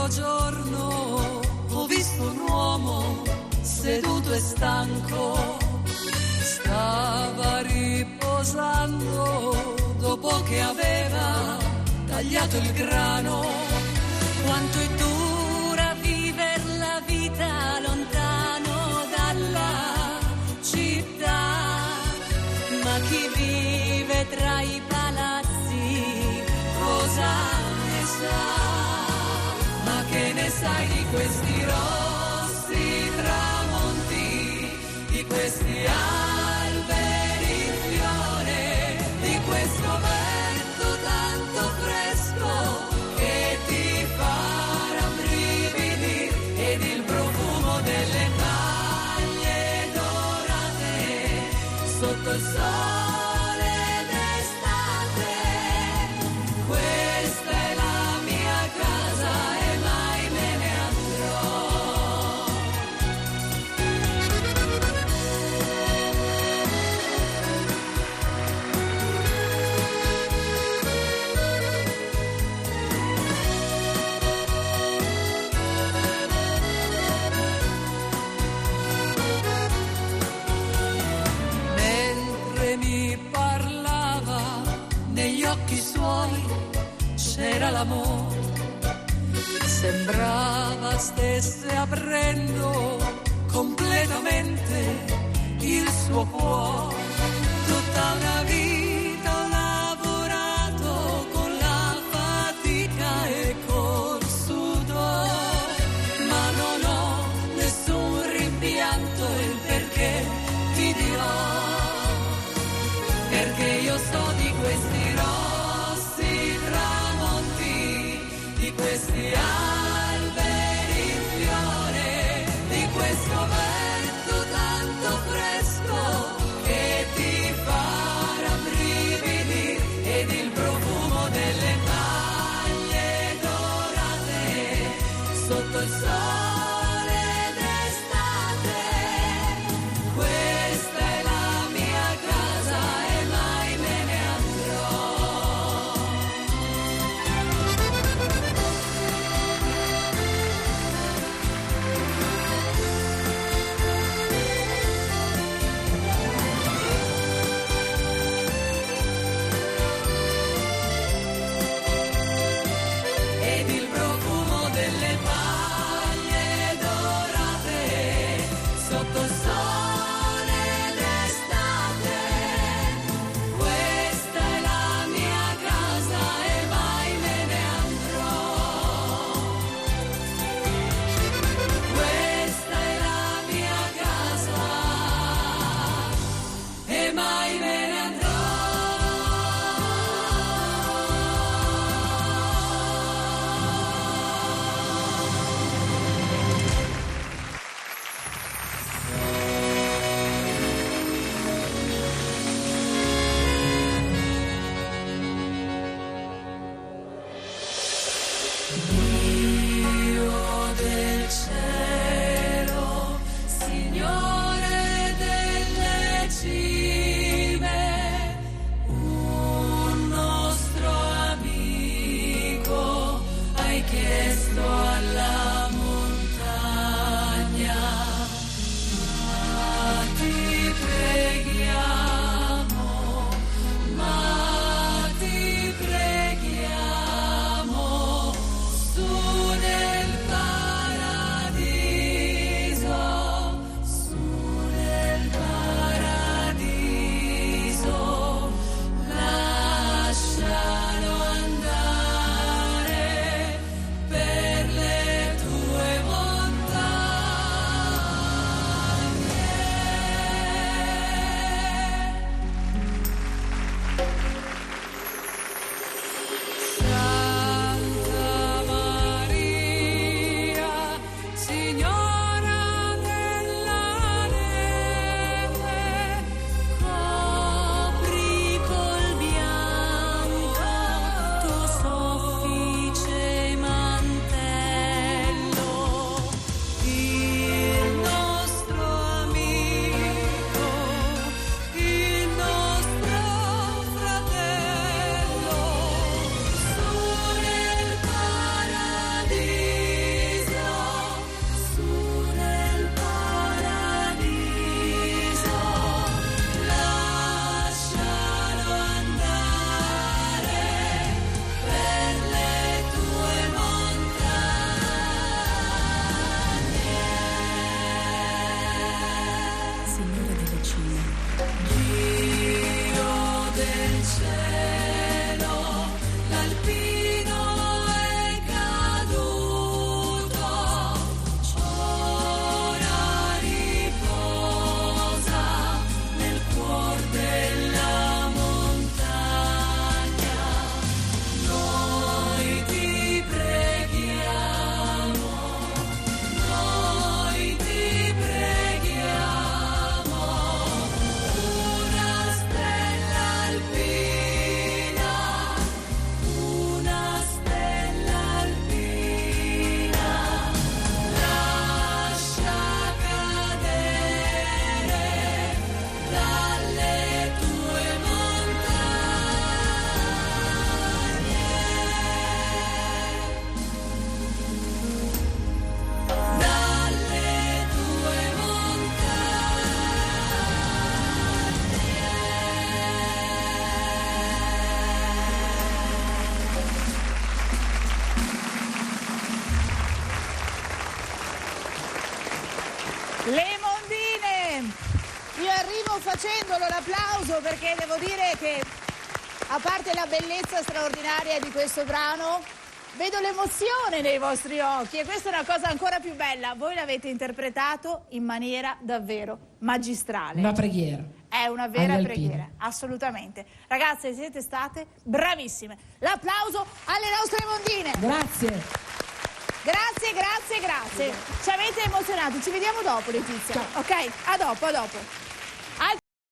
l'altro giorno ho visto un uomo seduto e stanco, stava riposando dopo che aveva tagliato il grano. Quanto è dura viver la vita lontano dalla città, ma chi vive tra i palazzi cosa ne sa? Ma che ne sai di questi rossi tramonti, di questi alberi in fiore, di questo vento tanto fresco che ti fa rabbrividire, ed il profumo delle maglie dorate sotto il sole d'estate. Questa è la mia casa e mai me ne andrò. Mentre mi parlava, negli occhi suoi c'era l'amore. Sembrava stesse aprendo completamente il suo cuore. Tutta una vita ho lavorato con la fatica e col sudore, ma non ho nessun rimpianto, il perché ti dirò. Perché io so di questi rossi tramonti, di questi alberi in fiore, di questo vento tanto fresco che ti fa rabbrividire, ed il profumo delle maglie dorate sotto il sole d'estate. Questa è la mia casa e mai me ne andrò. Ed il profumo delle maglie Le Mondine! Io arrivo facendolo l'applauso perché devo dire che, a parte la bellezza straordinaria di questo brano, vedo l'emozione nei vostri occhi e questa è una cosa ancora più bella. Voi l'avete interpretato in maniera davvero magistrale. Una preghiera. È una vera preghiera, assolutamente. Ragazze, siete state bravissime. L'applauso alle nostre Mondine. Grazie. Grazie, grazie, grazie. Ci avete emozionato. Ci vediamo dopo, Letizia. Ciao. Ok? A dopo, a dopo.